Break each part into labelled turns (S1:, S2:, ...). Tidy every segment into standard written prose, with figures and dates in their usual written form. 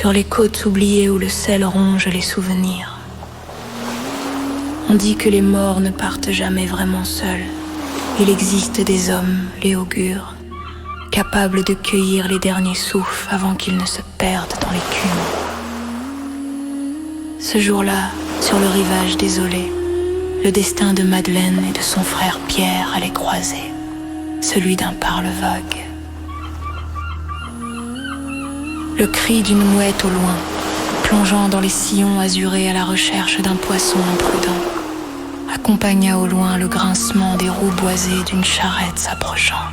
S1: sur les côtes oubliées où le sel ronge les souvenirs. On dit que les morts ne partent jamais vraiment seuls. Il existe des hommes, les augures, capables de cueillir les derniers souffles avant qu'ils ne se perdent dans l'écume. Ce jour-là, sur le rivage désolé, le destin de Madeleine et de son frère Pierre allait croiser, celui d'un parle-vogue. Le cri d'une mouette au loin, plongeant dans les sillons azurés à la recherche d'un poisson imprudent, accompagna au loin le grincement des roues boisées d'une charrette s'approchant.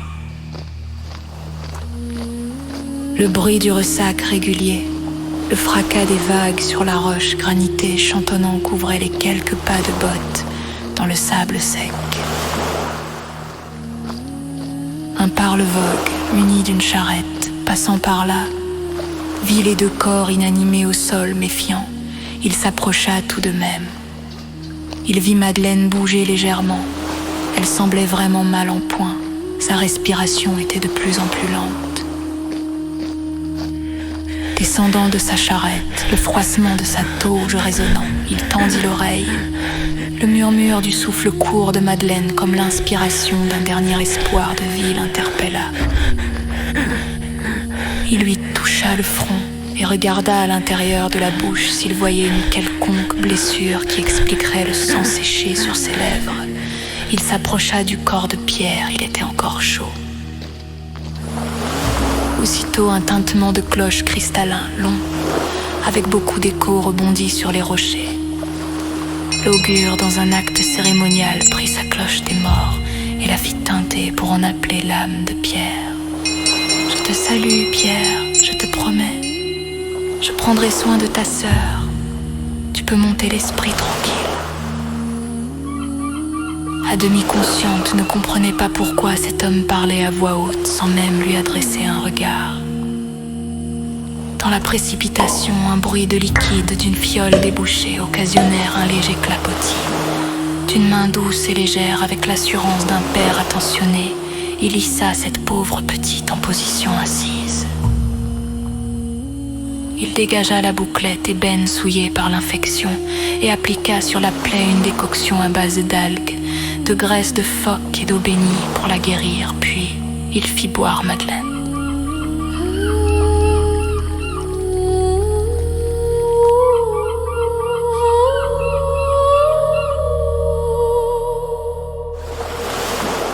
S1: Le bruit du ressac régulier, le fracas des vagues sur la roche granitée chantonnant couvrait les quelques pas de bottes dans le sable sec. Un parle-vogue, muni d'une charrette, passant par là, vit les deux corps inanimés au sol méfiant. Il s'approcha tout de même. Il vit Madeleine bouger légèrement. Elle semblait vraiment mal en point. Sa respiration était de plus en plus lente. Descendant de sa charrette, le froissement de sa tauge résonnant, il tendit l'oreille. Le murmure du souffle court de Madeleine comme l'inspiration d'un dernier espoir de vie l'interpella. Il lui toucha le front et regarda à l'intérieur de la bouche s'il voyait une quelconque blessure qui expliquerait le sang séché sur ses lèvres. Il s'approcha du corps de Pierre, il était encore chaud. Aussitôt un tintement de cloche cristallin, long, avec beaucoup d'échos rebondit sur les rochers. L'augure, dans un acte cérémonial, prit sa cloche des morts et la fit tinter pour en appeler l'âme de Pierre. Je te salue, Pierre, je te promets. Je prendrai soin de ta sœur. Tu peux monter l'esprit tranquille. À demi consciente, ne comprenait pas pourquoi cet homme parlait à voix haute sans même lui adresser un regard. Dans la précipitation, un bruit de liquide d'une fiole débouchée occasionnèrent un léger clapotis. D'une main douce et légère, avec l'assurance d'un père attentionné, il hissa cette pauvre petite en position assise. Il dégagea la bouclette ébène souillée par l'infection et appliqua sur la plaie une décoction à base d'algues, de graisse de phoque et d'eau bénie pour la guérir, puis il fit boire Madeleine.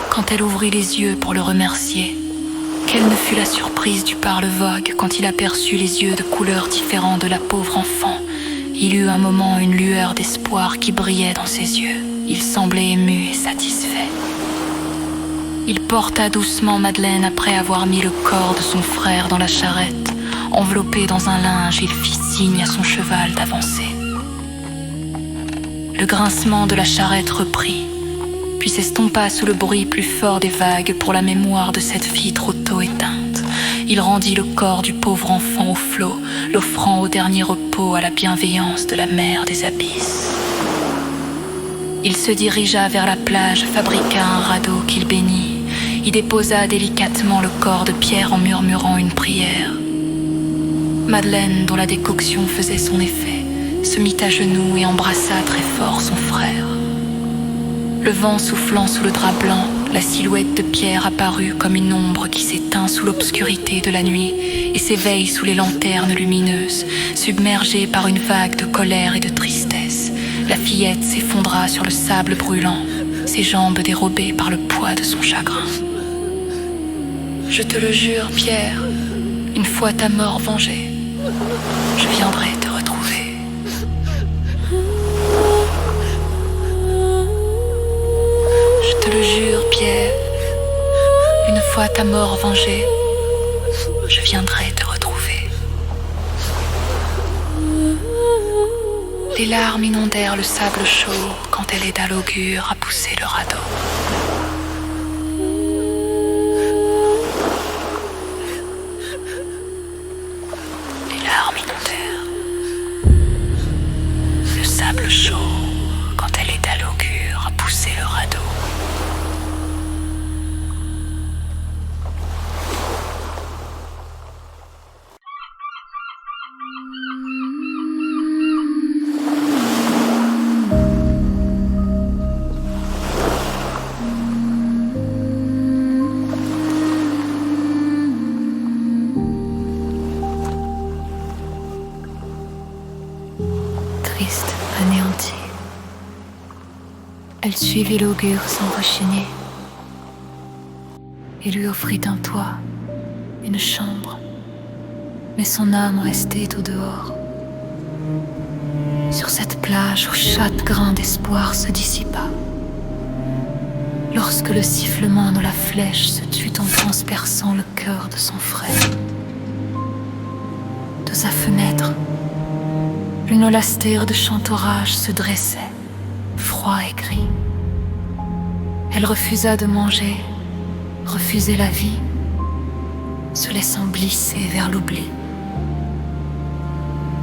S1: Quand elle ouvrit les yeux pour le remercier, quelle ne fut la surprise du parle-vogue quand il aperçut les yeux de couleurs différentes de la pauvre enfant. Il eut un moment une lueur d'espoir qui brillait dans ses yeux. Il semblait ému et satisfait. Il porta doucement Madeleine après avoir mis le corps de son frère dans la charrette. Enveloppé dans un linge, il fit signe à son cheval d'avancer. Le grincement de la charrette reprit, puis s'estompa sous le bruit plus fort des vagues pour la mémoire de cette fille trop tôt éteinte. Il rendit le corps du pauvre enfant au flot, l'offrant au dernier repos à la bienveillance de la mer des abysses. Il se dirigea vers la plage, fabriqua un radeau qu'il bénit, y déposa délicatement le corps de Pierre en murmurant une prière. Madeleine, dont la décoction faisait son effet, se mit à genoux et embrassa très fort son frère. Le vent soufflant sous le drap blanc, la silhouette de Pierre apparut comme une ombre qui s'éteint sous l'obscurité de la nuit et s'éveille sous les lanternes lumineuses, submergée par une vague de colère et de tristesse. La fillette s'effondra sur le sable brûlant, ses jambes dérobées par le poids de son chagrin. Je te le jure, Pierre, une fois ta mort vengée, je viendrai te retrouver. Je te le jure, Pierre, une fois ta mort vengée, je viendrai te retrouver. Les larmes inondèrent le sable chaud quand elle aida l'augure à pousser le radeau. Les larmes inondèrent le sable chaud quand elle aida l'augure à pousser le radeau. anéantie. Elle suivit l'augure sans rechigner et lui offrit un toit, une chambre, mais son âme restait au dehors. Sur cette plage où chaque grain d'espoir se dissipa, lorsque le sifflement de la flèche se tut en transperçant le cœur de son frère. De sa fenêtre, une holastère de chantorage se dressait, froid et gris. Elle refusa de manger, refusait la vie, se laissant glisser vers l'oubli.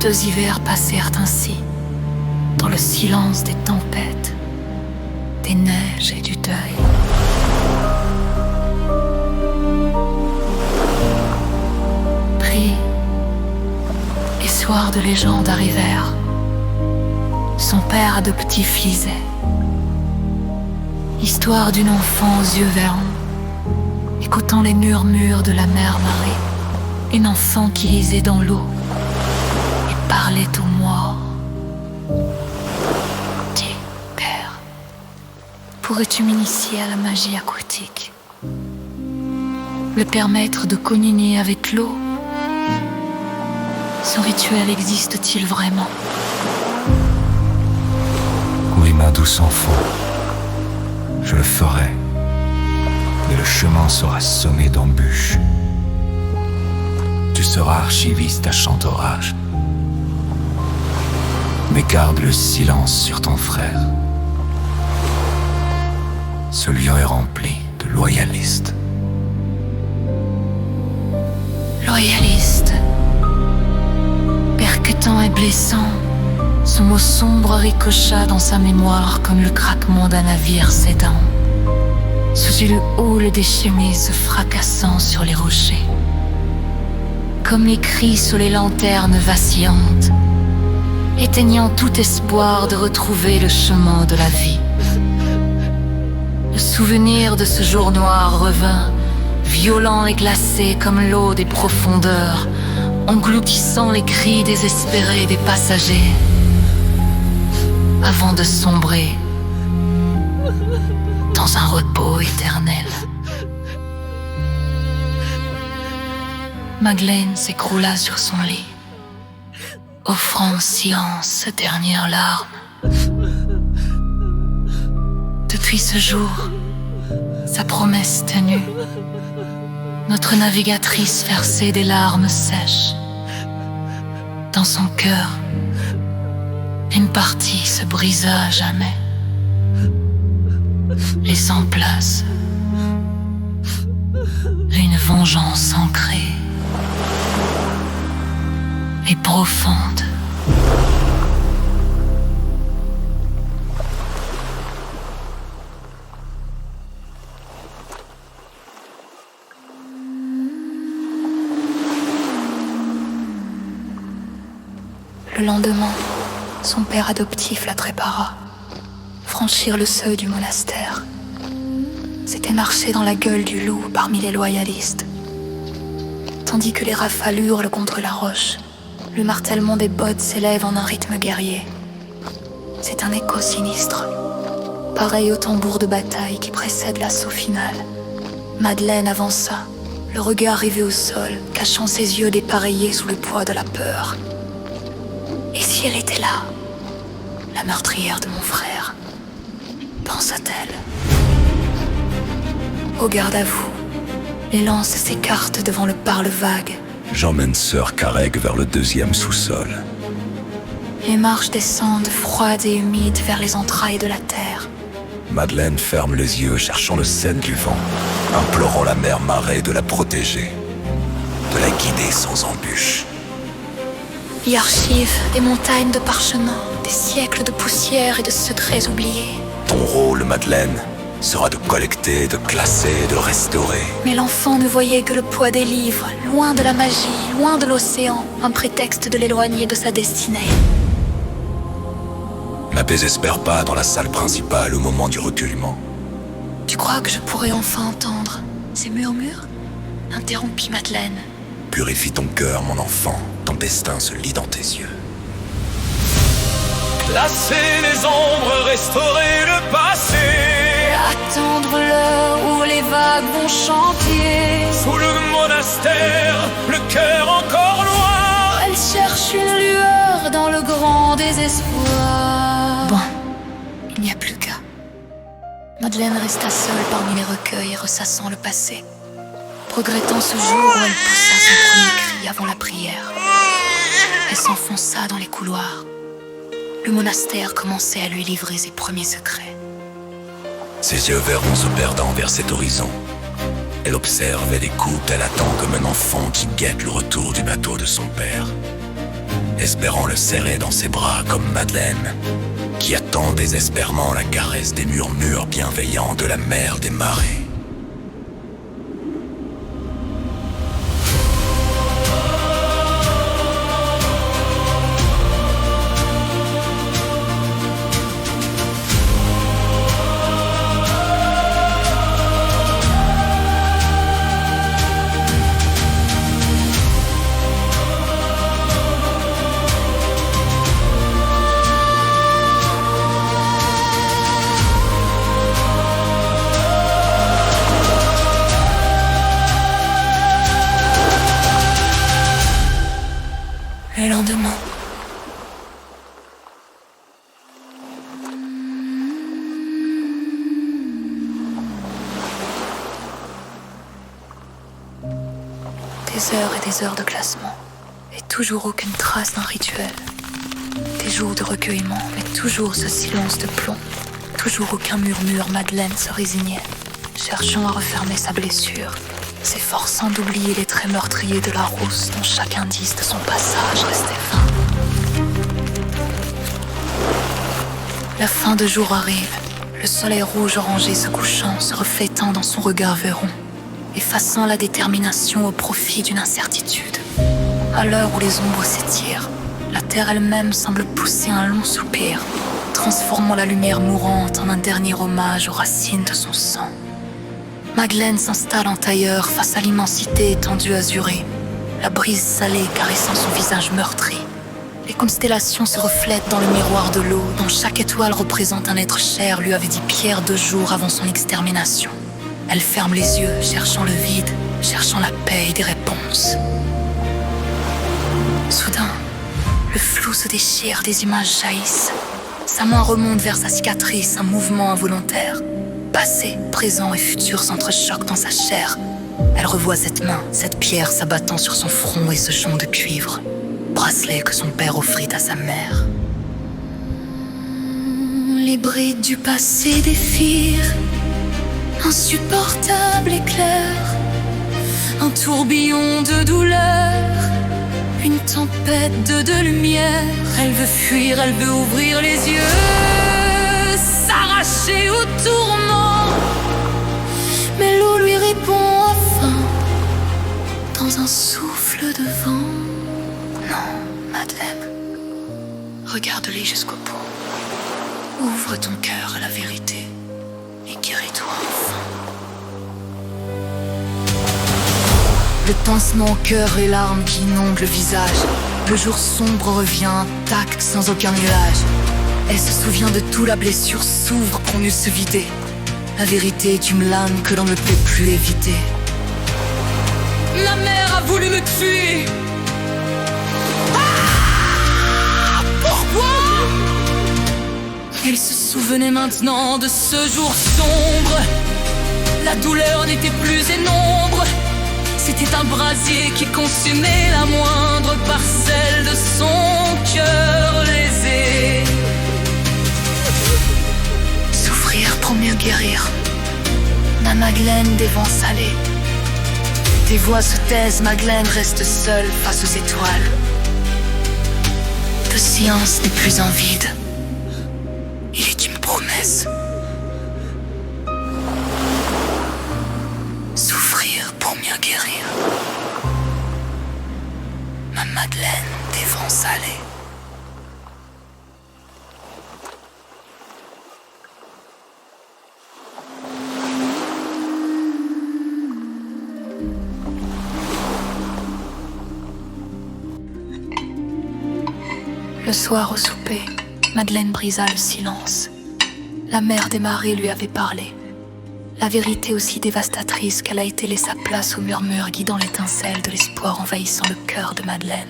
S1: 2 hivers passèrent ainsi, dans le silence des tempêtes, des neiges et du deuil. Puis, les soirs de légende arrivèrent. Son père adoptif lisait. Histoire d'une enfant aux yeux verts, écoutant les murmures de la mer marée. Une enfant qui lisait dans l'eau et parlait aux morts. Dis, père, pourrais-tu m'initier à la magie aquatique? Le permettre de communier avec l'eau? Ce rituel existe-t-il vraiment?
S2: Oui, ma douce enfant, je le ferai, mais le chemin sera semé d'embûches. Tu seras archiviste à Chantorage, mais garde le silence sur ton frère. Ce lieu est rempli de loyalistes.
S1: Loyaliste, percutant et blessant, ce mot sombre ricocha dans sa mémoire comme le craquement d'un navire s'aidant, sous le houle des chemises se fracassant sur les rochers, comme les cris sous les lanternes vacillantes, éteignant tout espoir de retrouver le chemin de la vie. Le souvenir de ce jour noir revint, violent et glacé comme l'eau des profondeurs, engloutissant les cris désespérés des passagers, avant de sombrer dans un repos éternel. Madeleine s'écroula sur son lit, offrant en silence sa dernière larme. Depuis ce jour, sa promesse tenue, notre navigatrice versait des larmes sèches. Dans son cœur, une partie se brisa à jamais, laissant place à une vengeance ancrée et profonde. Le lendemain, son père adoptif la prépara. Franchir le seuil du monastère, c'était marcher dans la gueule du loup parmi les loyalistes. Tandis que les rafales hurlent contre la roche, le martèlement des bottes s'élève en un rythme guerrier. C'est un écho sinistre, pareil au tambour de bataille qui précède l'assaut final. Madeleine avança, le regard rivé au sol, cachant ses yeux dépareillés sous le poids de la peur. Et si elle était là, la meurtrière de mon frère, pensa-t-elle. Au garde à vous, les lances s'écartent devant le parle vague.
S2: J'emmène sœur Carreg vers le 2e sous-sol.
S1: Les marches descendent froides et humides vers les entrailles de la terre.
S2: Madeleine ferme les yeux, cherchant le sel du vent, implorant la mer marée de la protéger, de la guider sans embûche.
S1: Y archive des montagnes de parchemins, des siècles de poussière et de secrets oubliés.
S2: Ton rôle, Madeleine, sera de collecter, de classer, de restaurer.
S1: Mais l'enfant ne voyait que le poids des livres, loin de la magie, loin de l'océan, un prétexte de l'éloigner de sa destinée.
S2: Ne désespère pas dans la salle principale au moment du recueillement.
S1: Tu crois que je pourrais enfin entendre ces murmures? Interrompit Madeleine.
S2: Purifie ton cœur, mon enfant. Ton destin se lit dans tes yeux. Lasser les ombres, restaurer le passé.
S1: Attendre l'heure où les vagues vont chanter.
S2: Sous le monastère, le cœur encore loin.
S1: Elle cherche une lueur dans le grand désespoir. Bon, il n'y a plus qu'à. Madeleine resta seule parmi les recueils, ressassant le passé, regrettant ce jour où elle poussa son premier cri avant la prière. Elle s'enfonça dans les couloirs. Le monastère commençait à lui livrer ses premiers secrets.
S2: Ses yeux verront se perdant vers cet horizon. Elle observe, elle écoute, elle attend comme un enfant qui guette le retour du bateau de son père, espérant le serrer dans ses bras comme Madeleine, qui attend désespérément la caresse des murmures bienveillants de la mer des marées.
S1: Le lendemain, des heures et des heures de classement, et toujours aucune trace d'un rituel. Des jours de recueillement, mais toujours ce silence de plomb. Toujours aucun murmure, Madeleine se résignait, cherchant à refermer sa blessure, s'efforçant d'oublier les traits meurtriers de la rousse dont chaque indice de son passage restait vain. La fin de jour arrive, le soleil rouge orangé se couchant, se reflétant dans son regard vairon, effaçant la détermination au profit d'une incertitude. À l'heure où les ombres s'étirent, la terre elle-même semble pousser un long soupir, transformant la lumière mourante en un dernier hommage aux racines de son sang. Madeleine s'installe en tailleur face à l'immensité étendue azurée, la brise salée caressant son visage meurtri. Les constellations se reflètent dans le miroir de l'eau, dont chaque étoile représente un être cher, lui avait dit Pierre 2 jours avant son extermination. Elle ferme les yeux, cherchant le vide, cherchant la paix et des réponses. Soudain, le flou se déchire, des images jaillissent. Sa main remonte vers sa cicatrice, un mouvement involontaire. Passé, présent et futur s'entrechoquent dans sa chair. Elle revoit cette main, cette pierre s'abattant sur son front et ce jonc de cuivre. Bracelet que son père offrit à sa mère. Les brides du passé défilent, insupportable éclair, un tourbillon de douleur, une tempête de lumière. Elle veut fuir, elle veut ouvrir les yeux, s'arracher au tourment, mais l'eau lui répond enfin, dans un souffle de vent. Non, Madeleine, regarde-les jusqu'au bout. Ouvre ton cœur à la vérité et guéris-toi enfin. Le pincement au cœur et larmes qui inondent le visage. Le jour sombre revient intact sans aucun nuage. Elle se souvient de tout, la blessure s'ouvre pour mieux se vider. La vérité est une lame que l'on ne peut plus éviter. La mère a voulu me tuer. Pourquoi? Elle se souvenait maintenant de ce jour sombre. La douleur n'était plus énombre. C'était un brasier qui consumait la moindre parcelle de son cœur lésé. Souffrir pour mieux guérir. Ma Madeleine des vents salés. Des voix se taisent, Madeleine reste seule face aux étoiles. Le silence n'est plus un vide, il est une promesse. Souffrir pour mieux guérir. Ma Madeleine des vents salés. Le soir au souper, Madeleine brisa le silence. La mère des marées lui avait parlé. La vérité aussi dévastatrice qu'elle a été laissa place au murmure guidant l'étincelle de l'espoir envahissant le cœur de Madeleine.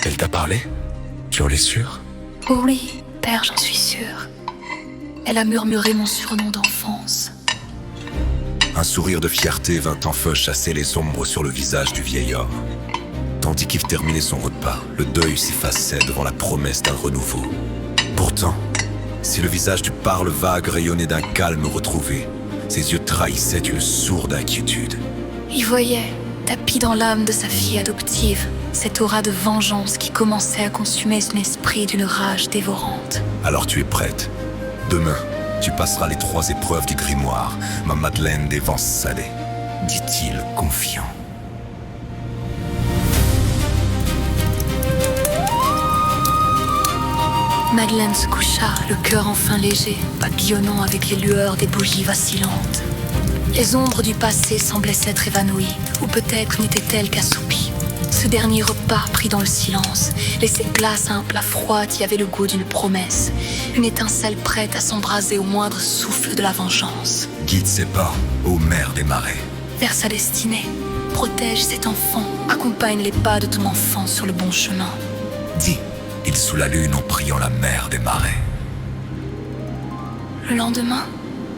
S2: Elle t'a parlé? Tu en es sûr?
S1: Oh oui, père, j'en suis sûre. Elle a murmuré mon surnom d'enfance.
S2: Un sourire de fierté vint enfin chasser les ombres sur le visage du vieil homme. Tandis qu'il terminait son repas, le deuil s'effaçait devant la promesse d'un renouveau. Pourtant, si le visage du parle vague rayonnait d'un calme retrouvé, ses yeux trahissaient une sourde inquiétude.
S1: Il voyait, tapis dans l'âme de sa fille adoptive, cette aura de vengeance qui commençait à consumer son esprit d'une rage dévorante.
S2: Alors tu es prête. Demain, tu passeras les 3 épreuves du grimoire, ma Madeleine des vents salés, dit-il confiant.
S1: Madeleine se coucha, le cœur enfin léger, papillonnant avec les lueurs des bougies vacillantes. Les ombres du passé semblaient s'être évanouies, ou peut-être n'étaient-elles qu'assoupies. Ce dernier repas, pris dans le silence, laissait place à un plat froid qui avait le goût d'une promesse, une étincelle prête à s'embraser au moindre souffle de la vengeance.
S2: Guide ses pas, ô mère des marais.
S1: Vers sa destinée, protège cet enfant, accompagne les pas de ton enfant sur le bon chemin.
S2: Dis, il sous la lune en priant la mère des marais.
S1: Le lendemain,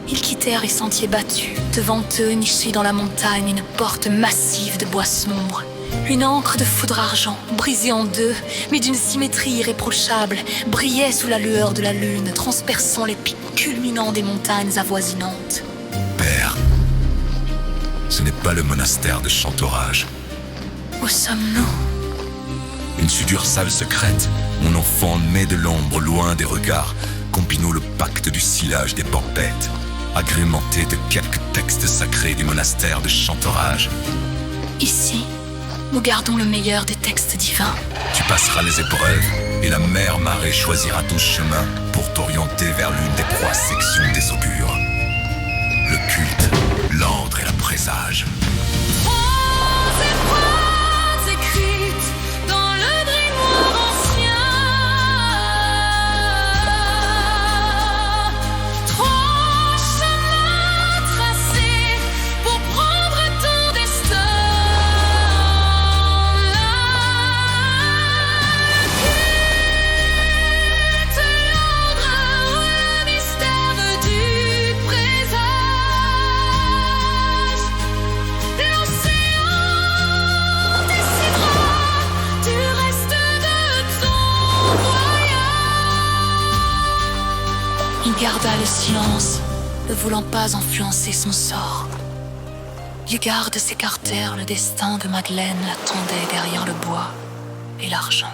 S1: ils quittèrent les sentiers battus. Devant eux, nichée dans la montagne, une porte massive de bois sombre. Une ancre de foudre argent, brisée en deux, mais d'une symétrie irréprochable, brillait sous la lueur de la lune, transperçant les pics culminants des montagnes avoisinantes.
S2: Père, ce n'est pas le monastère de Chantorage.
S1: Où sommes-nous?
S2: Une succursale secrète. Mon enfant naît de l'ombre, loin des regards. Combinons le pacte du sillage des tempêtes, agrémenté de quelques textes sacrés du monastère de Chantorage.
S1: Ici, nous gardons le meilleur des textes divins.
S2: Tu passeras les épreuves, et la mère marée choisira ton chemin pour t'orienter vers l'une des 3 sections des augures. Le culte, l'ordre et la présage.
S1: Il garda le silence, ne voulant pas influencer son sort. Les gardes s'écartèrent, le destin de Madeleine l'attendait derrière le bois et l'argent.